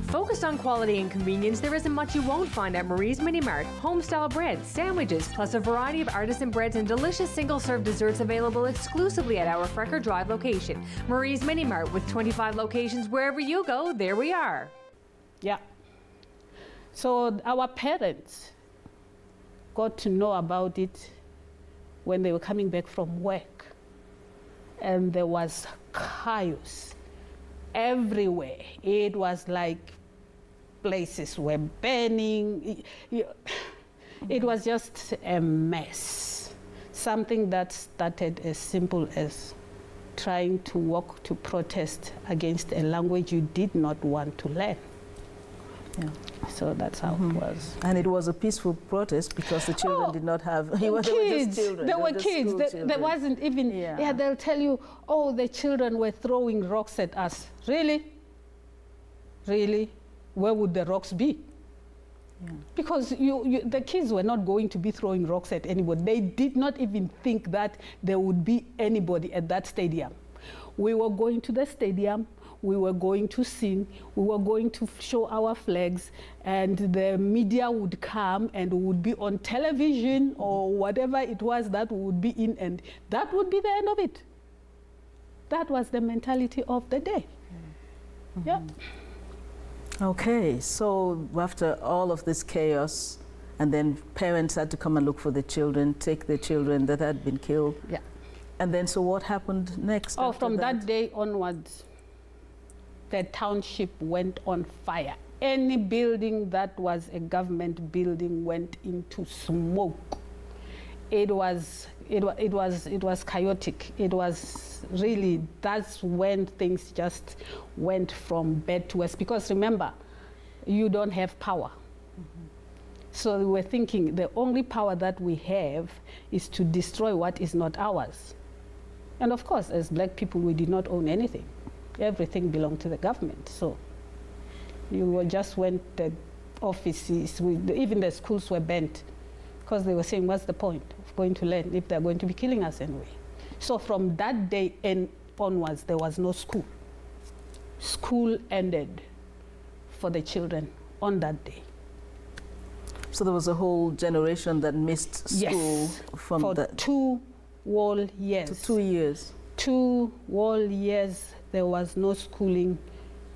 Focused on quality and convenience, there isn't much you won't find at Marie's Mini Mart. Home-style breads, sandwiches, plus a variety of artisan breads and delicious single-serve desserts available exclusively at our Frecker Drive location. Marie's Mini Mart, with 25 locations wherever you go, there we are. Yeah. So our parents got to know about it when they were coming back from work. And there was chaos everywhere. It was like places were burning. It was just a mess. Something that started as simple as trying to walk to protest against a language you did not want to learn. Yeah. So that's how it was. And it was a peaceful protest because the children did not have... Kids. They were just children. They were kids. There wasn't even... Yeah, they'll tell you, oh, the children were throwing rocks at us. Really? Really? Where would the rocks be? Yeah. Because the kids were not going to be throwing rocks at anybody. They did not even think that there would be anybody at that stadium. We were going to the stadium, we were going to sing, we were going to show our flags, and the media would come and would be on television or whatever it was that would be in, and that would be the end of it. That was the mentality of the day. Yeah. Okay, so after all of this chaos, and then parents had to come and look for the children, take the children that had been killed. Yeah. And then, so what happened next? Oh, from that day onwards, the township went on fire. Any building that was a government building went into smoke. It was chaotic. It was really, that's when things just went from bad to worse. Because remember, you don't have power. So we were thinking the only power that we have is to destroy what is not ours. And of course, as black people, we did not own anything. Everything belonged to the government. So you were just went the offices, even the schools were banned because they were saying, what's the point of going to learn if they're going to be killing us anyway? So from that day onwards, there was no school. School ended for the children on that day. So there was a whole generation that missed school from for 2 whole years. 2 years. 2 whole years, there was no schooling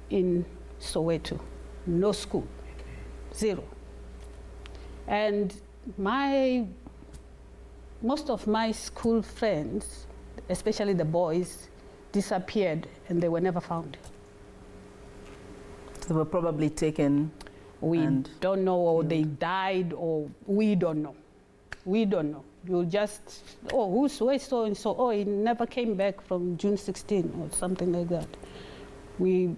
in Soweto. No school. Zero. And most of my school friends, especially the boys, disappeared and they were never found. So they were probably taken. We don't know, or they died, or we don't know. We don't know. You just, oh, where's so and so? Oh, he never came back from June 16 or something like that. We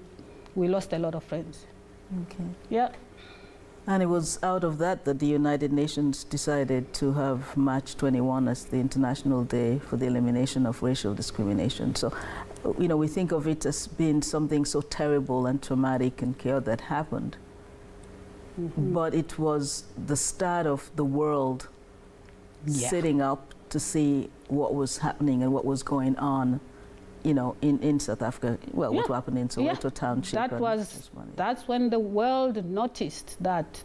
lost a lot of friends. Okay. Yeah. And it was out of that that the United Nations decided to have March 21 as the International Day for the Elimination of Racial Discrimination. So, you know, we think of it as being something so terrible and traumatic and chaotic that happened. But it was the start of the world sitting up to see what was happening and what was going on, you know, in South Africa. Well, what happened in Soweto Township. That's when the world noticed that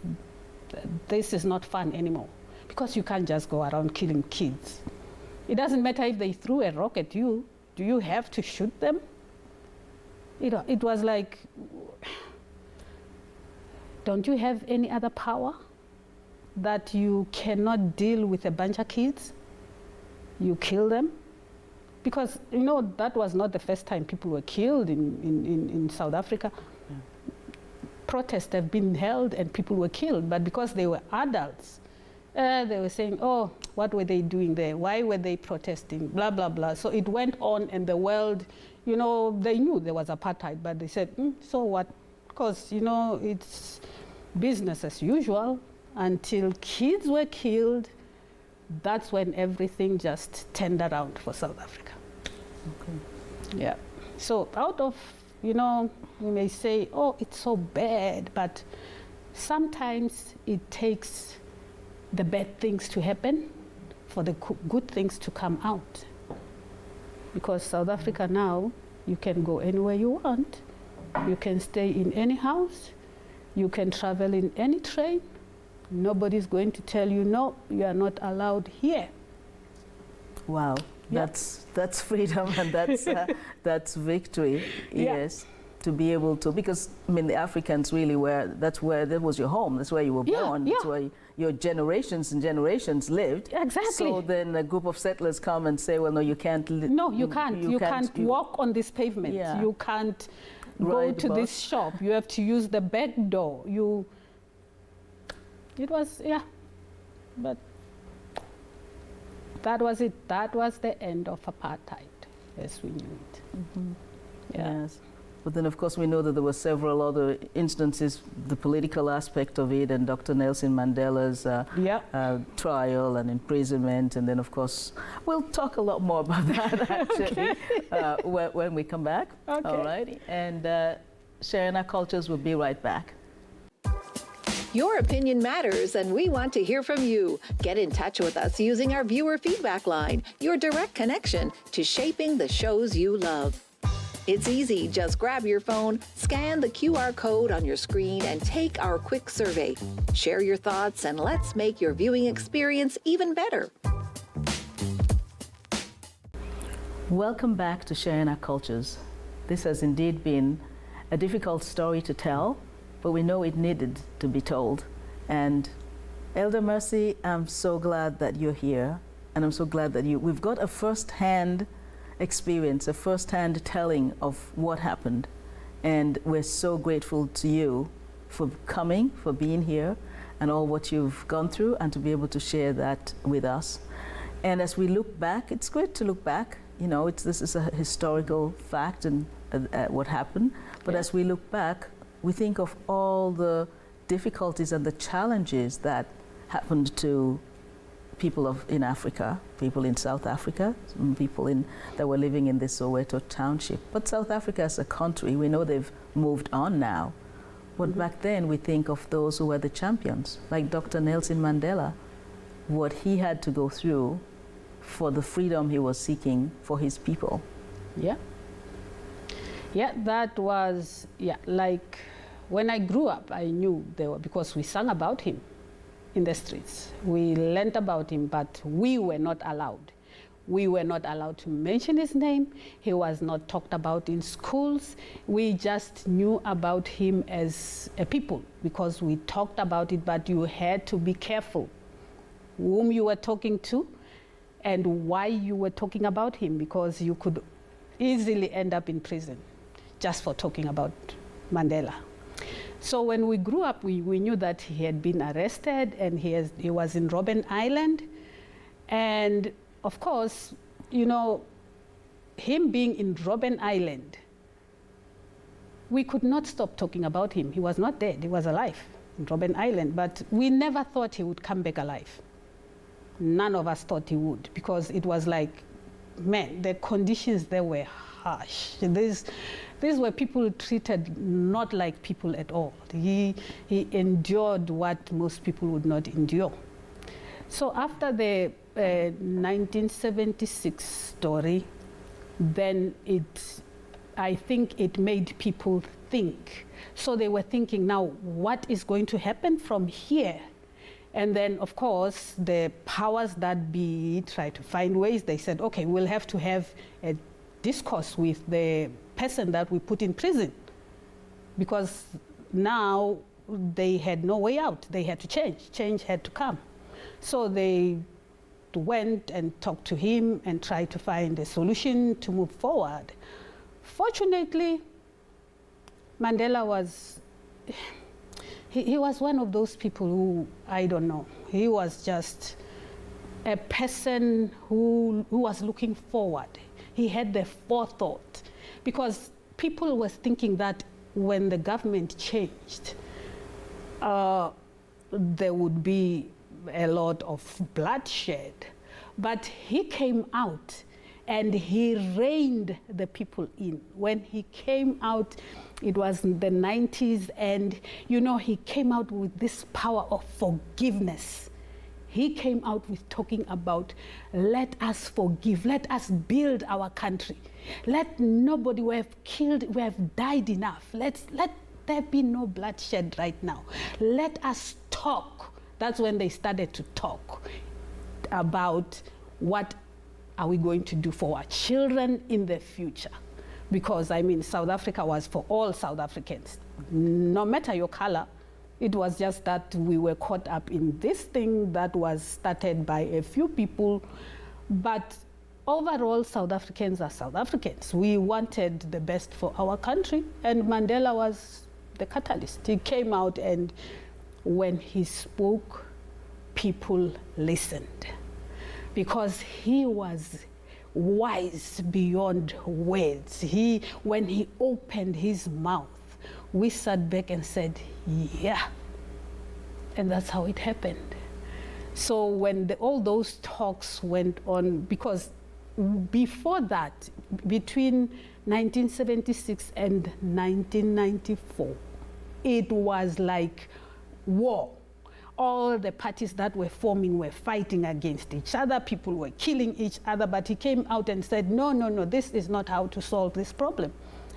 this is not fun anymore, because you can't just go around killing kids. It doesn't matter if they threw a rock at you. Do you have to shoot them? You know, it was like, don't you have any other power that you cannot deal with a bunch of kids? You kill them? Because, you know, that was not the first time people were killed in South Africa. Yeah. Protests have been held and people were killed, but because they were adults, they were saying, oh, what were they doing there? Why were they protesting? Blah, blah, blah. So it went on, and the world, you know, they knew there was apartheid, but they said, so what? Because, you know, it's business as usual until kids were killed. That's when everything just turned around for South Africa. Okay. Yeah. So out of, you know, we may say, oh, it's so bad, but sometimes it takes the bad things to happen for the good things to come out. Because South Africa now, you can go anywhere you want. You can stay in any house. You can travel in any train. Nobody's going to tell you, no, you are not allowed here. Wow, Yeah. that's freedom, and that's victory. Yeah. Yes, to be able to, because I mean the Africans really were. That was your home. That's where you were Yeah, born. yeah. That's where your generations and generations lived. Exactly. So then a group of settlers come and say, well, no, you can't. No, you can't. You can't walk on this pavement. Yeah. You can't go Ride to the this bus. shop. You have to use the back door. It was, yeah, but that was it. That was the end of apartheid as we knew it. Mm-hmm. Yeah. Yes. But then, of course, we know that there were several other instances, the political aspect of it, and Dr. Nelson Mandela's trial and imprisonment. And then, of course, we'll talk a lot more about that, actually, when we come back. Okay. All righty. And Sharing Our Cultures will be right back. Your opinion matters, and we want to hear from you. Get in touch with us using our viewer feedback line, your direct connection to shaping the shows you love. It's easy. Just grab your phone, scan the QR code on your screen, and take our quick survey. Share your thoughts, and let's make your viewing experience even better. Welcome back to Sharing Our Cultures. This has indeed been a difficult story to tell, but we know it needed to be told. And Elder Mercy, I'm so glad that you're here, and I'm so glad that we've got a first-hand experience, a first-hand telling of what happened. And we're so grateful to you for coming, for being here, and all what you've gone through, and to be able to share that with us. And as we look back, it's great to look back. You know, this is a historical fact and what happened. But as we look back, we think of all the difficulties and the challenges that happened to people in Africa, people in South Africa, people that were living in this Soweto township. But South Africa as a country, we know they've moved on now. But back then, we think of those who were the champions, like Dr. Nelson Mandela, what he had to go through for the freedom he was seeking for his people. Yeah. Yeah, that was, like when I grew up, I knew because we sang about him in the streets. We learned about him, but we were not allowed. We were not allowed to mention his name. He was not talked about in schools. We just knew about him as a people because we talked about it, but you had to be careful whom you were talking to and why you were talking about him, because you could easily end up in prison just for talking about Mandela. So when we grew up, we knew that he had been arrested and he was in Robben Island. And of course, you know, him being in Robben Island, we could not stop talking about him. He was not dead, he was alive in Robben Island, but we never thought he would come back alive. None of us thought he would, because it was like, man, the conditions there were harsh. These were people treated not like people at all. He endured what most people would not endure. So after the 1976 story, then I think it made people think. So they were thinking, now what is going to happen from here? And then, of course, the powers that be tried to find ways. They said, okay, we'll have to have a discourse with the person that we put in prison, because now they had no way out. They had to change. Change had to come. So they went and talked to him and tried to find a solution to move forward. Fortunately, Mandela was, he was one of those people who, I don't know, he was just a person who was looking forward. He had the forethought, because people were thinking that when the government changed, there would be a lot of bloodshed. But he came out and he reined the people in. When he came out, it was in the 90s, and you know, he came out with this power of forgiveness. He came out with talking about, let us forgive, let us build our country. Let nobody, we have killed, we have died enough. Let there be no bloodshed right now. Let us talk. That's when they started to talk about what are we going to do for our children in the future. Because, I mean, South Africa was for all South Africans. No matter your color, it was just that we were caught up in this thing that was started by a few people. But overall, South Africans are South Africans. We wanted the best for our country, and Mandela was the catalyst. He came out, and when he spoke, people listened, because he was wise beyond words. When he opened his mouth, we sat back and said, yeah. And that's how it happened. So when all those talks went on, because before that, between 1976 and 1994, it was like war. All the parties that were forming were fighting against each other. People were killing each other. But he came out and said, no, no, no, this is not how to solve this problem.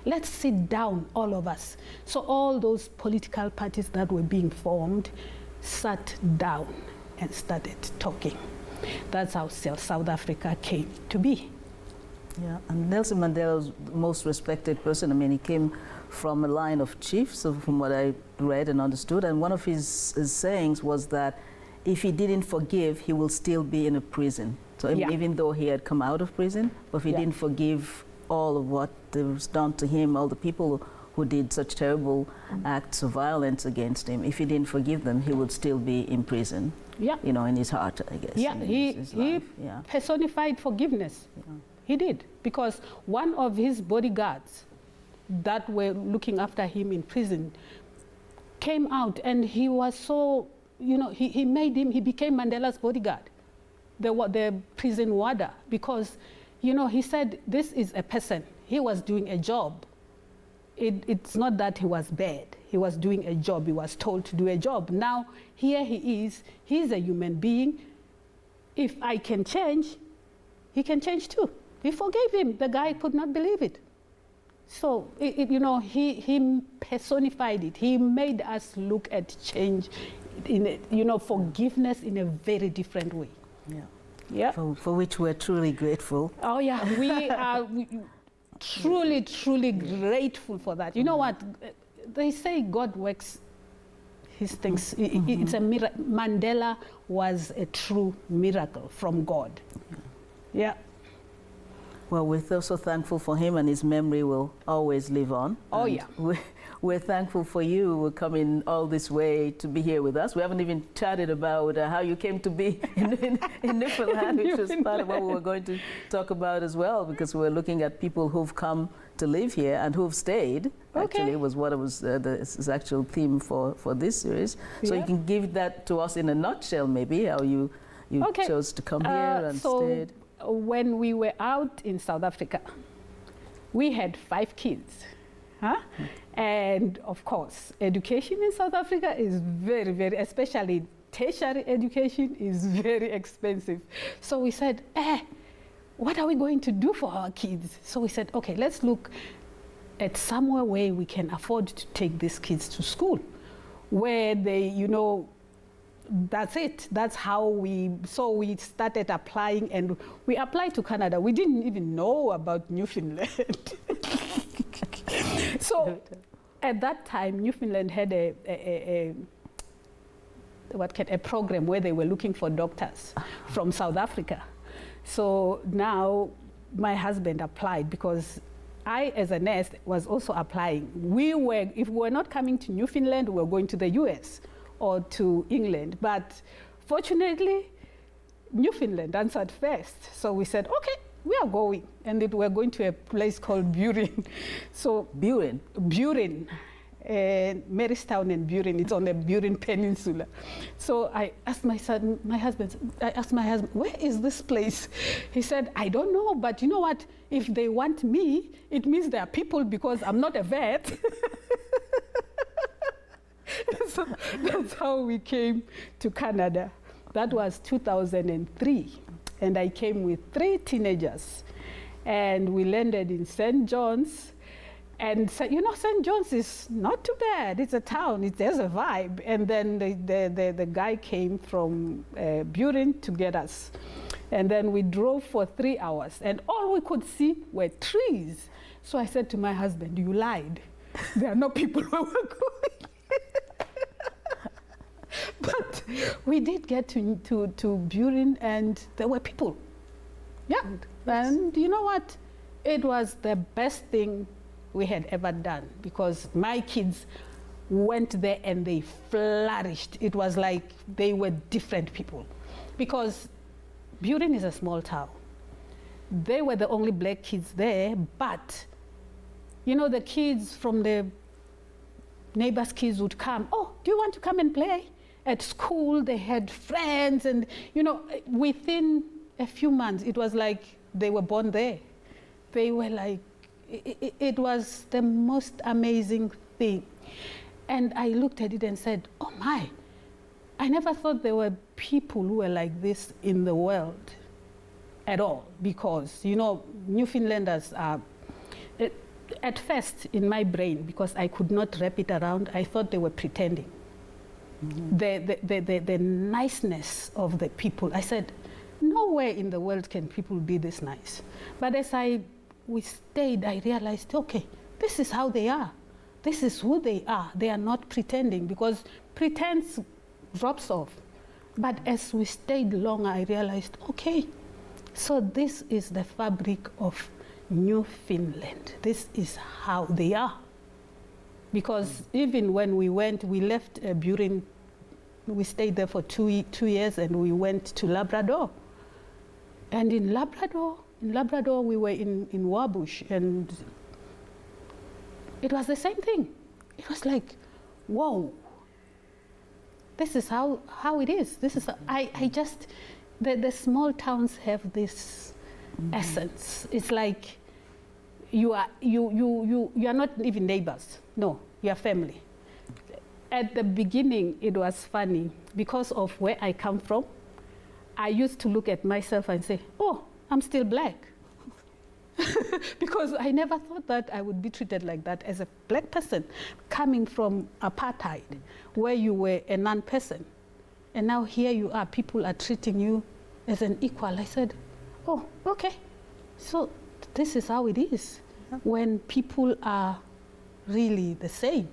Let's sit down, all of us. So all those political parties that were being formed sat down and started talking. That's how South Africa came to be. Yeah, and Nelson Mandela was the most respected person. I mean, he came from a line of chiefs, so from what I read and understood, and one of his sayings was that if he didn't forgive, he will still be in a prison. So even though he had come out of prison, but if he didn't forgive all of what was done to him, all the people who did such terrible acts of violence against him, if he didn't forgive them, he would still be in prison. Yeah. You know, in his heart, I guess. Yeah, he personified forgiveness. Yeah. He did, because one of his bodyguards that were looking after him in prison came out, and he was so, you know, he became Mandela's bodyguard, the prison warder, because, you know, he said this is a person. He was doing a job. It's not that he was bad. He was doing a job. He was told to do a job. Now, here he is. He's a human being. If I can change, he can change too. He forgave him. The guy could not believe it. So, you know, he personified it. He made us look at change, forgiveness in a very different way. Yeah. Yeah. For which we're truly grateful. Oh, yeah. We are truly, truly grateful for that. You know what? They say God works his things. It's a miracle. Mandela was a true miracle from God. Yeah. Well, we're so thankful for him, and his memory will always live on. Oh, yeah. We're thankful for you. We're coming all this way to be here with us. We haven't even chatted about how you came to be in Newfoundland, which was part of what we were going to talk about as well, because we're looking at people who've come to live here and who've stayed. Okay. Actually, was what it was the actual theme for this series. So you can give that to us in a nutshell, maybe, how you chose to come here and stayed. When we were out in South Africa, we had 5 kids. Huh? And of course, education in South Africa is very, very, especially tertiary education, is very expensive. So we said, what are we going to do for our kids? So we said, okay, let's look at somewhere where we can afford to take these kids to school, where they, you know, that's it. That's how we started applying, and we applied to Canada. We didn't even know about Newfoundland. So at that time, Newfoundland had a program where they were looking for doctors from South Africa. So now my husband applied, because I, as a nurse, was also applying. If we were not coming to Newfoundland, we were going to the US or to England. But fortunately, Newfoundland answered first. So we said, okay, we are going. And we're going to a place called Buren. So Buren? Buren. Marystown and Buren. It's on the Buren Peninsula. So I asked my husband, where is this place? He said, I don't know, but you know what? If they want me, it means there are people, because I'm not a vet. So that's how we came to Canada. That was 2003. And I came with 3 teenagers. And we landed in St. John's. And so, you know, St. John's is not too bad. It's a town. There's a vibe. And then the guy came from Burin to get us. And then we drove for 3 hours. And all we could see were trees. So I said to my husband, you lied. There are no people where we're going. But we did get to Burin, and there were people. Yeah. Yes. And you know what? It was the best thing we had ever done, because my kids went there and they flourished. It was like they were different people, because Burin is a small town. They were the only black kids there, but you know, the kids from the neighbors' kids would come. Oh, do you want to come and play? At school, they had friends, and you know, within a few months, it was like they were born there. They were like, it was the most amazing thing. And I looked at it and said, oh my, I never thought there were people who were like this in the world at all, because, you know, Newfoundlanders are, at first in my brain, because I could not wrap it around, I thought they were pretending. Mm-hmm. The niceness of the people, I said, nowhere in the world can people be this nice. But as we stayed, I realized, okay, this is how they are. This is who they are. They are not pretending, because pretense drops off. But as we stayed longer, I realized, okay, so this is the fabric of Newfoundland. This is how they are. Because even when we left Burin, we stayed there for 2 years, and we went to Labrador. And in Labrador, we were in Wabush, and it was the same thing. It was like, whoa, this is how it is. This is, I just, the small towns have this essence. It's like you are not even neighbors. No, you are family. At the beginning, it was funny because of where I come from. I used to look at myself and say, oh, I'm still black. Because I never thought that I would be treated like that as a black person, coming from apartheid, where you were a non-person. And now here you are, people are treating you as an equal. I said, oh, okay. So this is how it is when people are really the same.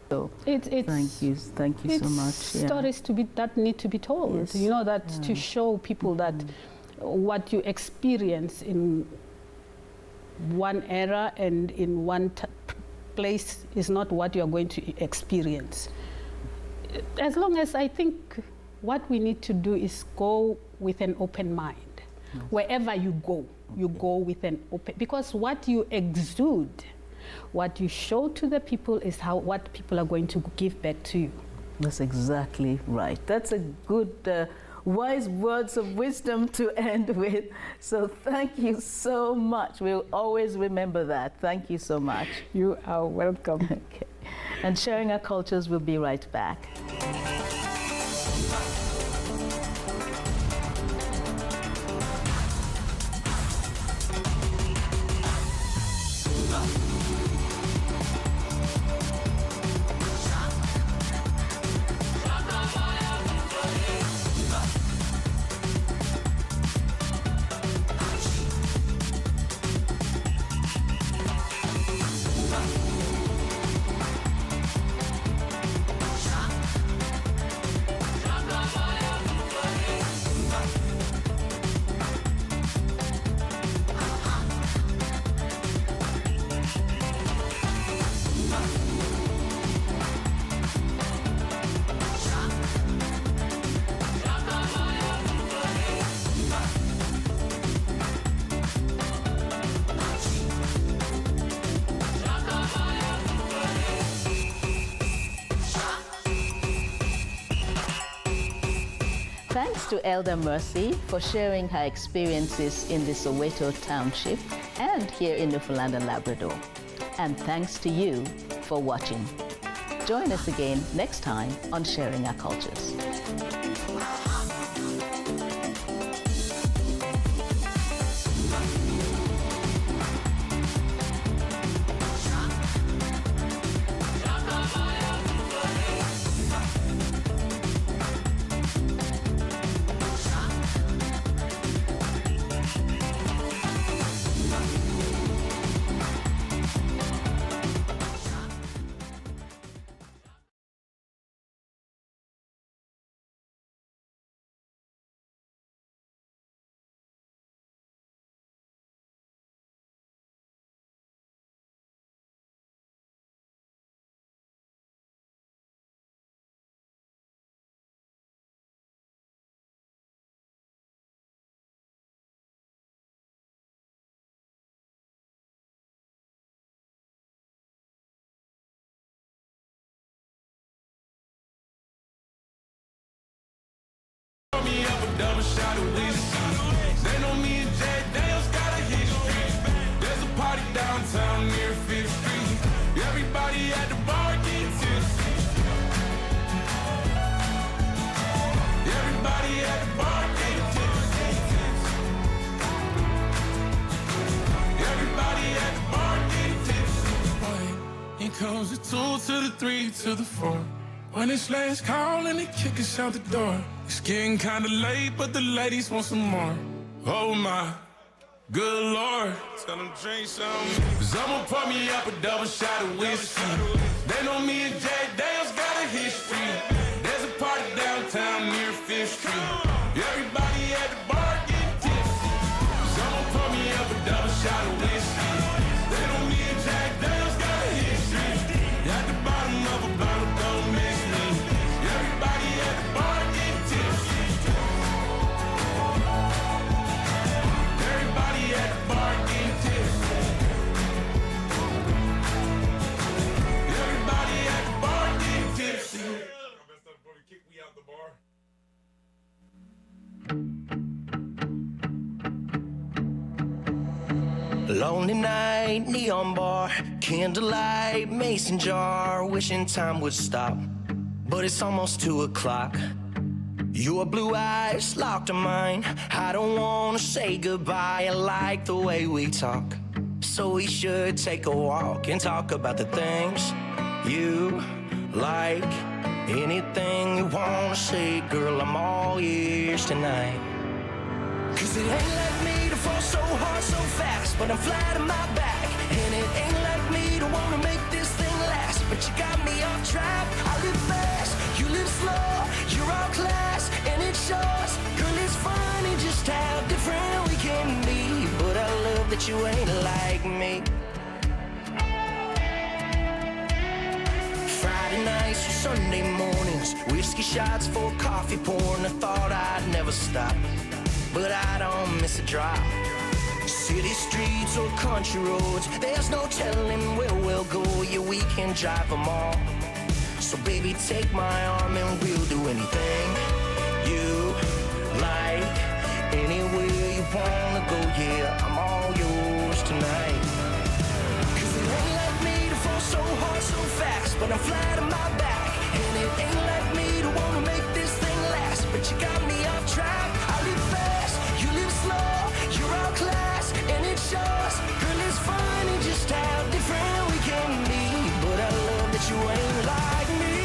So it's thank you so much. Stories that need to be told. Yes. You know, that to show people that what you experience in one era and in one place is not what you are going to experience. As long as, I think what we need to do is go with an open mind. Yes. Wherever you go with an open, because what you exude, what you show to the people is what people are going to give back to you. That's exactly right. That's a good, wise words of wisdom to end with. So thank you so much. We'll always remember that. Thank you so much. You are welcome. Okay. And Sharing Our Cultures will be right back. Thanks to Elder Mercy for sharing her experiences in the Soweto Township and here in Newfoundland and Labrador. And thanks to you for watching. Join us again next time on Sharing Our Cultures. Everybody at the bar getting tipsy. Everybody at the bar getting tipsy. Everybody at the bar getting tipsy. Here comes the 2 to the 3 to the 4. When it's last call and they kick us out the door. It's getting kinda late, but the ladies want some more. Oh my, good Lord. Tell them drink some. Cause I'ma pour me up a double shot of whiskey. They know me and Jack Dale's got a history. There's a party downtown near 5th Street. Everybody at the bar getting tipsy. Cause I'ma pour me up a double shot of whiskey. They know me and Jack Dale's got a history. At the bottom of a bottle, don't miss me. Everybody at the bar getting tipsy. Everybody at the bar getting tipsy. Everybody at the bar getting tipsy. Kick me out the bar. Lonely night, neon bar, candlelight, mason jar, wishing time would stop. But it's almost 2 o'clock. Your blue eyes locked in mine. I don't wanna say goodbye. I like the way we talk. So we should take a walk and talk about the things you like. Anything you wanna say, girl, I'm all ears tonight. Cause it ain't like me to fall so hard so fast, but I'm flat on my back. And it ain't like me to wanna make this thing last, but you got me off track. I live fast, you live slow, you're all class, and it shows. Girl, it's funny just how different we can be, but I love that you ain't like me. Friday nights or Sunday mornings, whiskey shots for coffee pouring. I thought I'd never stop, but I don't miss a drop. City streets or country roads, there's no telling where we'll go. Yeah, we can drive them all. So baby, take my arm and we'll do anything you like. Anywhere you wanna go, yeah, I'm all yours tonight. Cause it ain't like me to fall so hard so fast, but I'm flat on my back. And it ain't like me to wanna make this thing last, but you got me off track. I live fast, you live slow, you're all class, and it shows. Girl, it's funny just how different we can be, but I love that you ain't like me.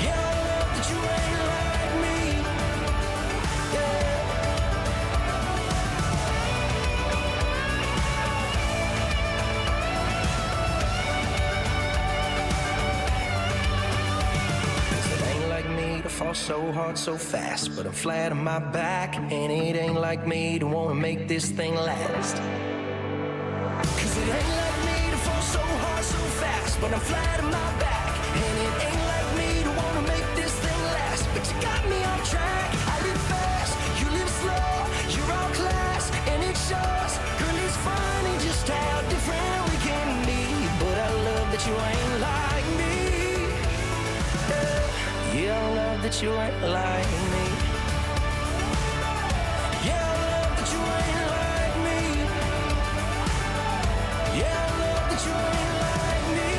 Yeah, I love that you ain't like me. Yeah. To fall so hard so fast, but I'm flat on my back, and it ain't like me to wanna make this thing last. Cause it ain't like me to fall so hard so fast, but I'm flat on my back, and it ain't like me to wanna make this thing last, but you got me on track. I live fast, you live slow, you're all class, and it shows. Girl, it's funny just how different we can be, but I love that you ain't like me. Yeah, I love that you ain't like me. Yeah, I love that you ain't like me. Yeah, I love that you ain't like me.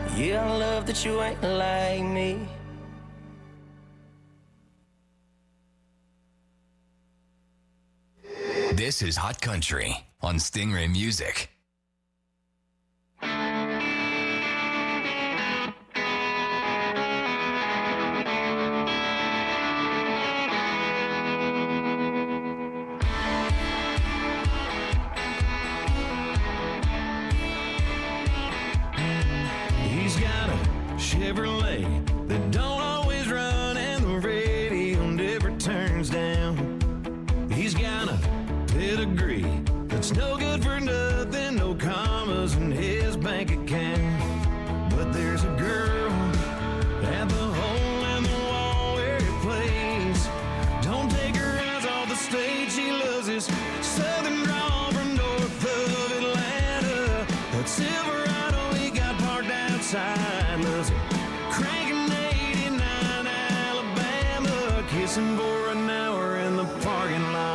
Oh. Yeah, I love that you ain't like me. This is Hot Country on Stingray Music. Chevrolet that don't always run, and the radio never turns down. He's got a pedigree that's no good for nothing, no commas in his bank account. But there's a girl at the hole in the wall where he plays. Don't take her eyes off the stage, she loves his southern drawl from north of Atlanta. That Silverado he got parked outside, loves it. Cranking 89 Alabama, kissing for an hour in the parking lot.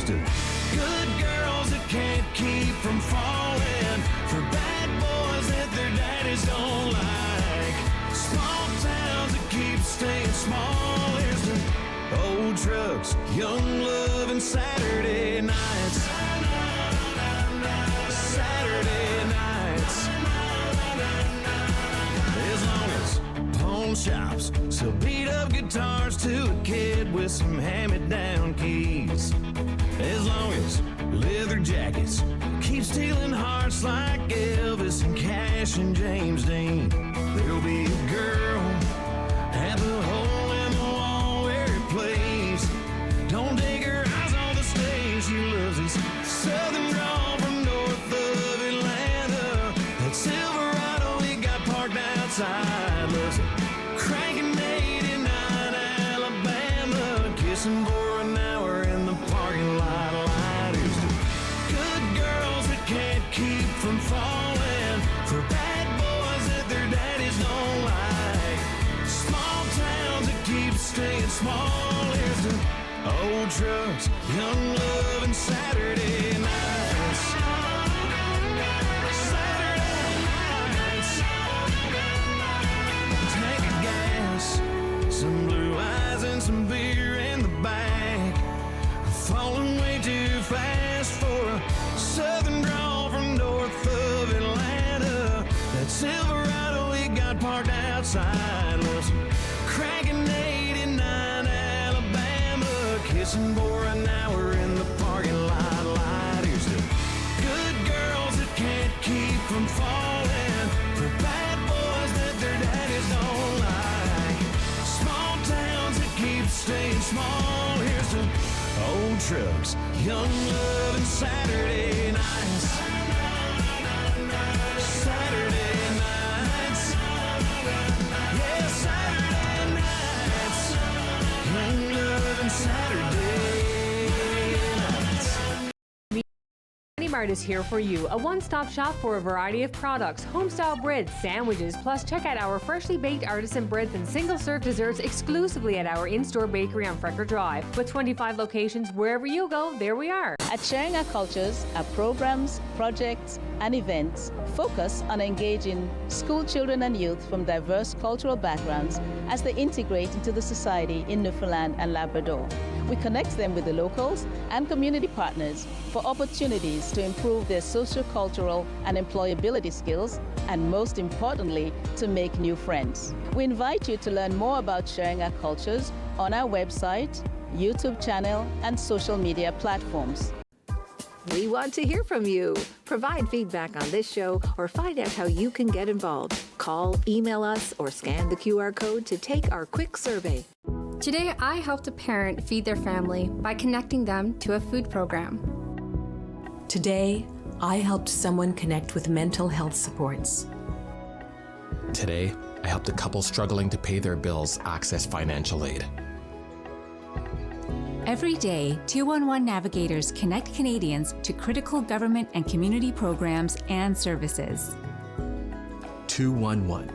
to good girls that can't keep from falling, for bad boys that their daddies don't like, small towns that keep staying small. Here's to old trucks, young love, and Saturday nights. Saturday nights. As long as pawn shops sell beat up guitars to a kid with some hand-me-down keys, as long as leather jackets keep stealing hearts like Elvis and Cash and James Dean, there'll be a girl at the hole in the wall where it plays. Don't take her eyes off the stage. She loves this southern drawl from north of Atlanta. That Silverado he got parked outside. Loves it cranking 89 Alabama, kissing for an hour in the parking lot. Lighters to good girls that can't keep from falling, for bad boys that their daddies don't like, small towns that keep staying small. Here's to old trucks, young love, and Saturday nights. Saturday nights. Tank of gas, some blue eyes, and some beer in the back. Falling way too fast for a southern drawl from north of Atlanta. That Silverado he got parked outside. Loves cranking 89 Alabama, kissing for an hour in the parking lot. Lighters to good girls that can't keep from falling, for bad boys that their daddies don't like, small towns that keep staying small. Here's to old trucks, young love, and Saturday nights. Saturday nights. Yeah, Saturday nights. Young love and Saturday nights. Mini Mart is here for you, a one-stop shop for a variety of products, home-style breads, sandwiches, plus check out our freshly baked artisan breads and single-serve desserts exclusively at our in-store bakery on Frecker Drive. With 25 locations, wherever you go, there we are. At Sharing Our Cultures, our programs, projects, and events focus on engaging school children and youth from diverse cultural backgrounds as they integrate into the society in Newfoundland and Labrador. We connect them with the locals and community partners for opportunities to improve their socio-cultural and employability skills, and most importantly, to make new friends. We invite you to learn more about Sharing Our Cultures on our website, YouTube channel, and social media platforms. We want to hear from you. Provide feedback on this show or find out how you can get involved. Call, email us, or scan the QR code to take our quick survey. Today, I helped a parent feed their family by connecting them to a food program. Today, I helped someone connect with mental health supports. Today, I helped a couple struggling to pay their bills access financial aid. Every day, 211 navigators connect Canadians to critical government and community programs and services. 211